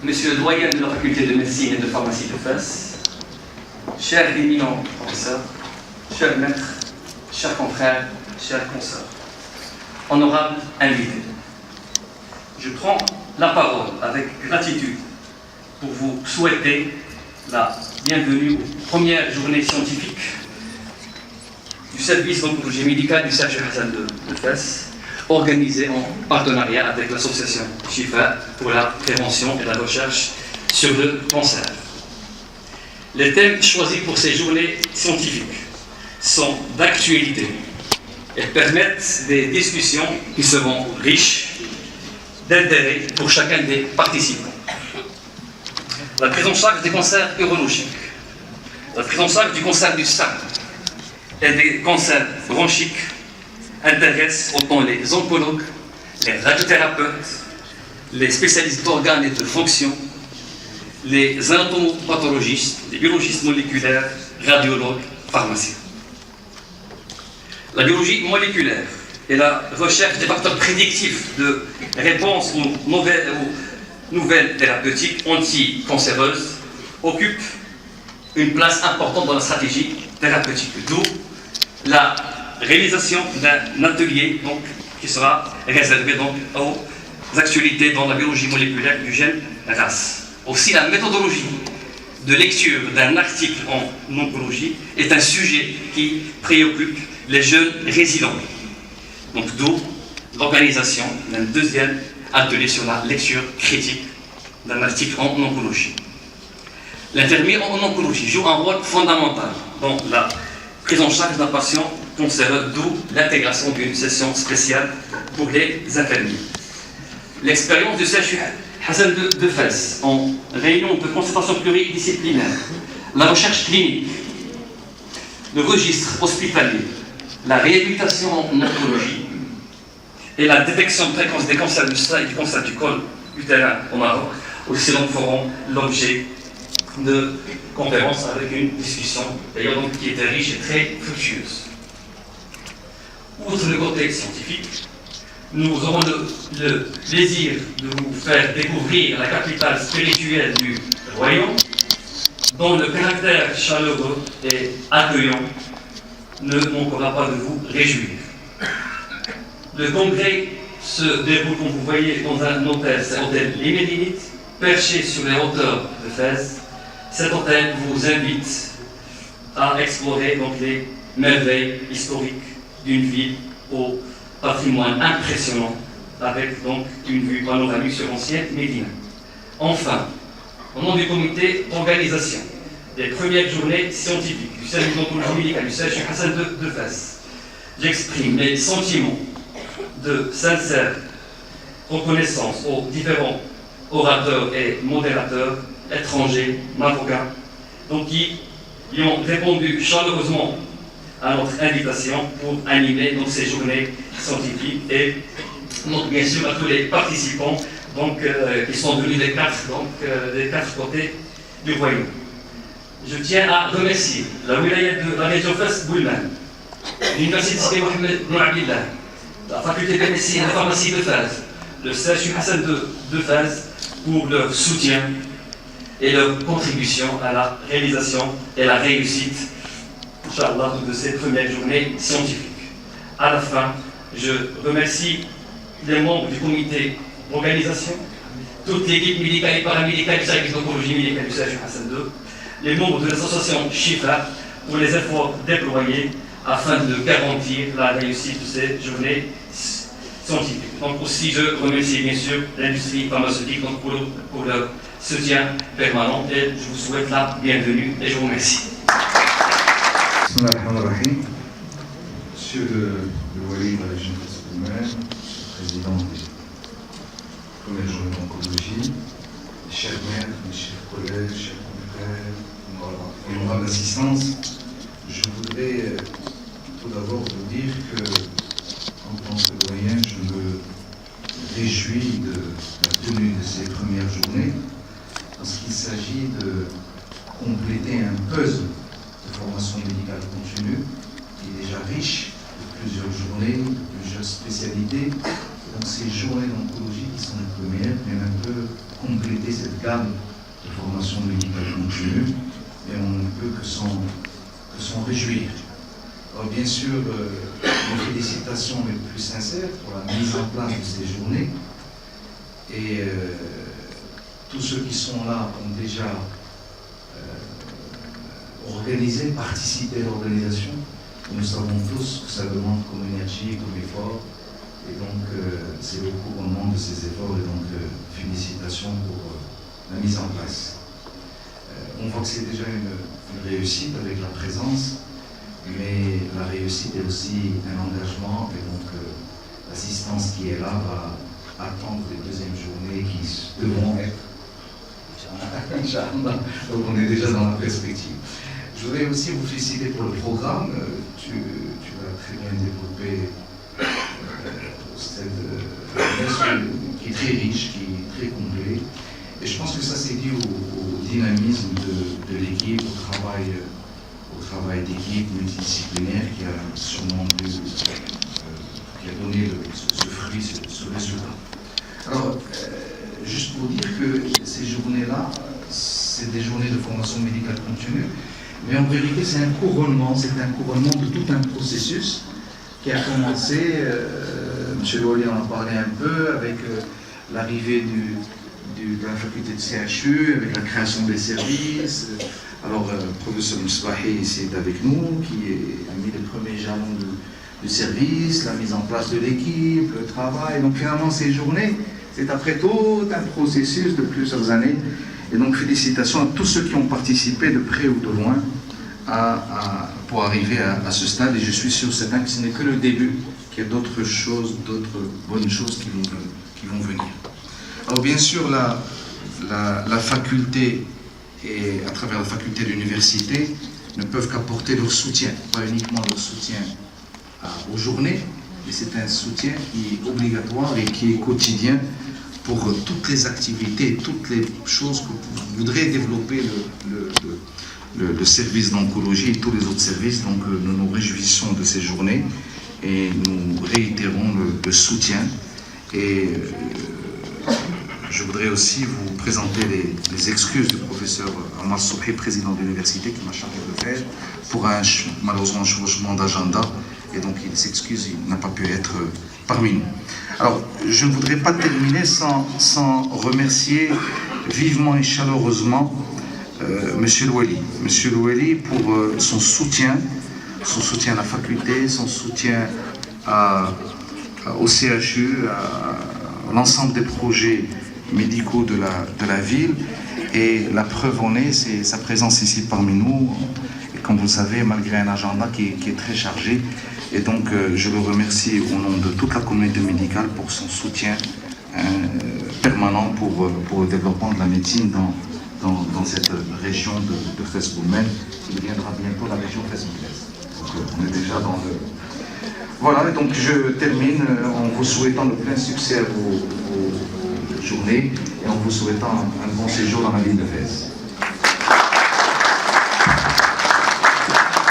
Monsieur le doyen de la faculté de médecine et de pharmacie de Fès, chers éminents professeurs, chers maîtres, chers confrères, chers consoeurs, honorables invités, je prends la parole avec gratitude pour vous souhaiter la bienvenue aux premières journées scientifiques du service d'oncologie médicale du Serge Hassan de Fès, organisé en partenariat avec l'association Shifa pour la prévention et la recherche sur le cancer. Les thèmes choisis pour ces journées scientifiques sont d'actualité et permettent des discussions qui seront riches d'intérêt pour chacun des participants. La prise en charge des cancers urologiques, la prise en charge du cancer du sein et des cancers bronchiques intéresse autant les oncologues, les radiothérapeutes, les spécialistes d'organes et de fonctions, les anatomopathologistes, les biologistes moléculaires, radiologues, pharmaciens. La biologie moléculaire et la recherche des facteurs prédictifs de réponse aux nouvelles thérapeutiques anticancéreuses occupent une place importante dans la stratégie thérapeutique, d'où la réalisation d'un atelier qui sera réservé aux actualités dans la biologie moléculaire du gène RAS. Aussi, la méthodologie de lecture d'un article en oncologie est un sujet qui préoccupe les jeunes résidents. D'où l'organisation d'un deuxième atelier sur la lecture critique d'un article en oncologie. L'infirmier en oncologie joue un rôle fondamental dans la prise en charge d'un patient cancéreux, d'où l'intégration d'une session spéciale pour les infirmiers. L'expérience du CHU Hassan de Fès en réunion de concertation pluridisciplinaire, la recherche clinique, le registre hospitalier, la réhabilitation en oncologie et la détection précoce des cancers du sein et du cancer du col utérin au Maroc aussi feront l'objet de conférences avec une discussion d'ailleurs qui était riche et très fructueuse. Outre le côté scientifique, nous aurons le plaisir de vous faire découvrir la capitale spirituelle du royaume, dont le caractère chaleureux et accueillant ne manquera pas de vous réjouir. Le congrès se déroule, comme vous voyez, dans un hôtel, c'est l'hôtel Les Médinites, perché sur les hauteurs de Fès. Cet hôtel vous invite à explorer les merveilles historiques d'une ville au patrimoine impressionnant, avec une vue panoramique sur l'ancienne Médine. Enfin, au nom du comité d'organisation des premières journées scientifiques du service d'oncologie médicale du CHU Hassan de Fès, j'exprime mes sentiments de sincère reconnaissance aux différents orateurs et modérateurs étrangers, marocains, qui y ont répondu chaleureusement à notre invitation pour animer ces journées scientifiques et bien sûr à tous les participants qui sont venus des quatre côtés du royaume. Je tiens à remercier la wilaya de la région Fès-Boulman, l'université Mohamed Ben Abdillah, la faculté de médecine et de pharmacie de Fès, le CHU Hassan de Fès pour leur soutien et leur contribution à la réalisation et la réussite, Inch'Allah, de ces premières journées scientifiques. À la fin, je remercie les membres du comité d'organisation, toute l'équipe médicale et paramédicale du service d'oncologie médicale du CHU Hassan II, les membres de l'association Shifa pour les efforts déployés afin de garantir la réussite de ces journées scientifiques. Aussi, je remercie bien sûr l'industrie pharmaceutique pour leur soutien permanent et je vous souhaite la bienvenue et je vous remercie. Monsieur le wali de la région Fès-Boulman, président des premières journées d'oncologie, chers maîtres, mes chers collègues, chers confrères, honorable assistance, je voudrais tout d'abord vous dire que, en tant que doyen, je me réjouis de la tenue de ces premières journées, parce qu'il s'agit de compléter un puzzle de formation médicale continue, qui est déjà riche de plusieurs journées, de plusieurs spécialités. Donc ces journées d'oncologie qui sont les premières viennent un peu compléter cette gamme de formation médicale continue, et on ne peut que s'en réjouir. Alors bien sûr, nos félicitations les plus sincères pour la mise en place de ces journées, et tous ceux qui sont là ont déjà organisé, participé à l'organisation. Nous savons tous que ça demande comme énergie, comme effort, et donc c'est le couronnement de ces efforts, et donc félicitations pour la mise en place. On voit que c'est déjà une réussite avec la présence, mais la réussite est aussi un engagement, et donc l'assistance qui est là va attendre les deuxièmes journées qui devront être. Inch'Allah. Donc on est déjà dans la perspective. Je voudrais aussi vous féliciter pour le programme. Tu l'as très bien développé, qui est très riche, qui est très complet. Et je pense que ça c'est dû au dynamisme de l'équipe, au travail d'équipe multidisciplinaire qui a sûrement qui a donné ce fruit, ce résultat. Alors, juste pour dire que ces journées-là, c'est des journées de formation médicale continue, mais en vérité c'est un couronnement de tout un processus qui a commencé, M. Louali en a parlé un peu, avec l'arrivée de la faculté de CHU, avec la création des services. Alors, le professeur Mousbahi ici est avec nous, qui a mis les premiers jalons du service, la mise en place de l'équipe, le travail. Donc finalement, ces journées, c'est après tout un processus de plusieurs années. Et donc félicitations à tous ceux qui ont participé de près ou de loin pour arriver à ce stade. Et je suis sûr certain que ce n'est que le début, qu'il y a d'autres choses, d'autres bonnes choses qui vont venir. Alors bien sûr, la faculté, et à travers la faculté de l'université, ne peuvent qu'apporter leur soutien, pas uniquement leur soutien aux journées, mais c'est un soutien qui est obligatoire et qui est quotidien pour toutes les activités, toutes les choses que vous voudrez développer le service d'oncologie et tous les autres services. Donc nous nous réjouissons de ces journées et nous réitérons le soutien. Et je voudrais aussi vous présenter les excuses du professeur Ammar Sobhi, président de l'université, qui m'a chargé de faire pour malheureusement un changement d'agenda. Et donc il s'excuse, il n'a pas pu être parmi nous. Alors, je ne voudrais pas terminer sans remercier vivement et chaleureusement M. Louali. M. Louali pour son soutien à la faculté, son soutien au CHU, à l'ensemble des projets médicaux de la ville. Et la preuve en est, c'est sa présence ici parmi nous. Et comme vous le savez, malgré un agenda qui est très chargé. Et donc, je le remercie au nom de toute la communauté médicale pour son soutien permanent pour le développement de la médecine dans cette région de Fès-Boumel, qui deviendra bientôt la région Fès-Boumelaise. Donc, on est déjà dans le... Voilà, donc je termine en vous souhaitant le plein succès à vos journées et en vous souhaitant un bon séjour dans la ville de Fès.